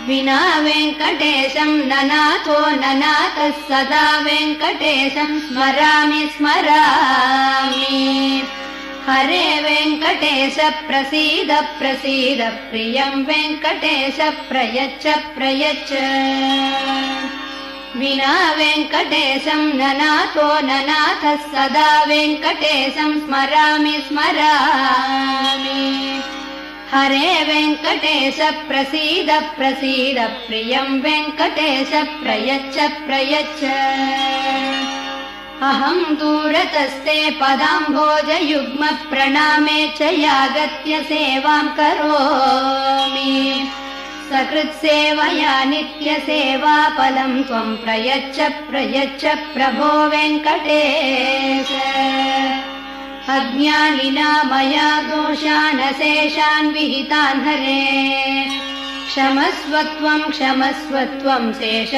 विना वेङ्कटेशं ननाथो ननाथः सदा वेङ्कटेशं स्मरामि स्मरामि हरे वेङ्कटेश प्रसीद प्रसीद प्रियं वेङ्कटेश प्रयच्छ प्रयच्छ विना वेङ्कटेशं ननाथो ननाथः सदा वेङ्कटेशं स्मरामि स्मरामि हरे वेङ्कटेश प्रसीद प्रसीद प्रियं वेङ्कटेश प्रयच्छ प्रयच्छ अहं दूरतस्ते पदाम्भोजयुग्म प्रणामे च यागत्य सेवां करोमि सकृत्सेवया नित्यसेवाफलं त्वं प्रयच्छ प्रयच्छ प्रभो वेङ्कटेश अज्ञानिना मया दोषान् अशेषान् विहितान् हरे क्षमस्व त्वं शेष